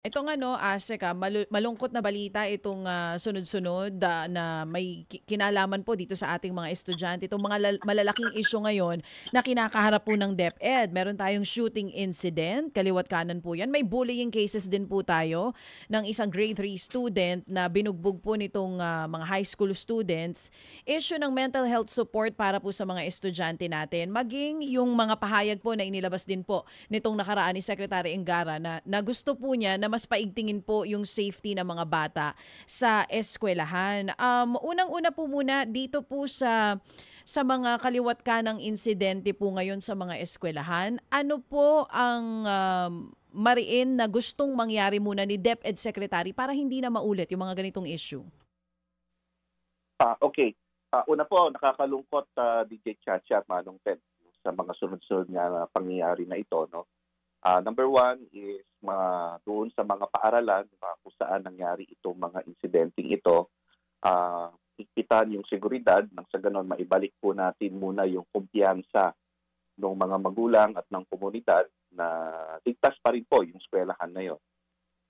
Ito nga 'no, Asek, malungkot na balita itong, sunod-sunod, na may kinalaman po dito sa ating mga estudyante. Itong mga malalaking issue ngayon na kinakaharap po ng DepEd. Meron tayong shooting incident, kaliwa't kanan po 'yan. May bullying cases din po tayo ng isang grade 3 student na binugbog po nitong, mga high school students. Issue ng mental health support para po sa mga estudyante natin. Maging yung mga pahayag po na inilabas din po nitong nakaraan ni Secretary Engara na gusto po niya na mas paigtingin po yung safety ng mga bata sa eskwelahan. Unang-una po muna dito po sa mga kaliwat kanang insidente po ngayon sa mga eskwelahan. Ano po ang mariin na gustong mangyari muna ni DepEd Secretary para hindi na maulit yung mga ganitong issue? Okay. Una po, nakakalungkot, DJ Chacha at Manong Ted, sa mga sunod-sunod na pangyayari na ito. No? Number one is doon sa mga paaralan kung saan nangyari itong mga insidenteng ito, higpitan yung seguridad nang sa ganon maibalik po natin muna yung kumpiyansa ng mga magulang at ng komunidad na ligtas pa rin po yung eskwelahan na yun.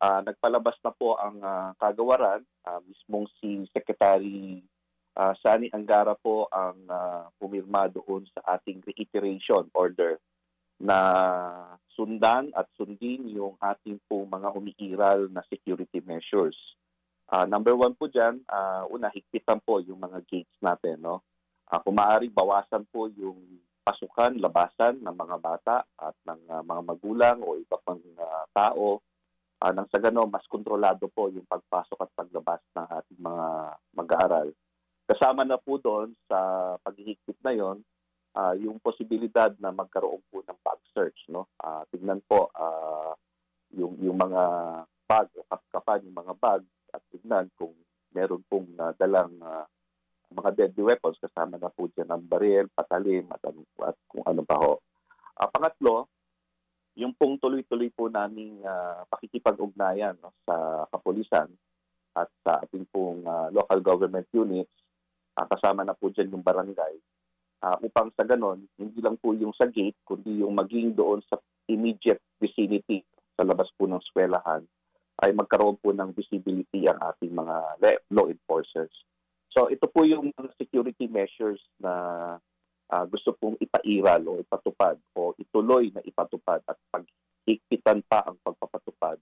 Nagpalabas na po ang kagawaran, mismong si Secretary Sani Angara po ang pumirma doon sa ating reiteration order na sundan at sundin yung ating po mga umiiral na security measures. Number one po dyan, una, higpitan po yung mga gates natin. No? Kung maaari, bawasan po yung pasukan, labasan ng mga bata at ng mga magulang o iba pang tao. Nang sa gano'n, mas kontrolado po yung pagpasok at paglabas ng ating mga mag-aaral. Kasama na po doon sa paghihigpit na yon, yung posibilidad na magkaroon po ng bag search. No? Tingnan po yung mga bag o kapkapan, yung mga bag at tingnan kung meron pong dalang mga deadly weapons. Kasama na po dyan ang baril, patalim at kung ano pa ho. Pangatlo, yung pong tuloy-tuloy po naming pakikipag-ugnayan, no, sa kapulisan at sa ating pong local government units, kasama na po dyan yung barangay, upang sa ganon, hindi lang po yung sa gate, kundi yung maging doon sa immediate vicinity sa labas po ng eskwelahan, ay magkaroon po ng visibility ang ating mga law enforcers. So ito po yung mga security measures na gusto pong ipairal o ipatupad o ituloy na ipatupad at paghigpitan pa ang pagpapatupad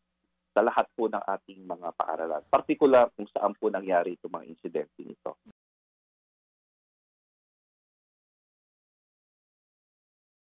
sa lahat po ng ating mga paaralan. Particular kung saan po nangyari itong mga insidente nito.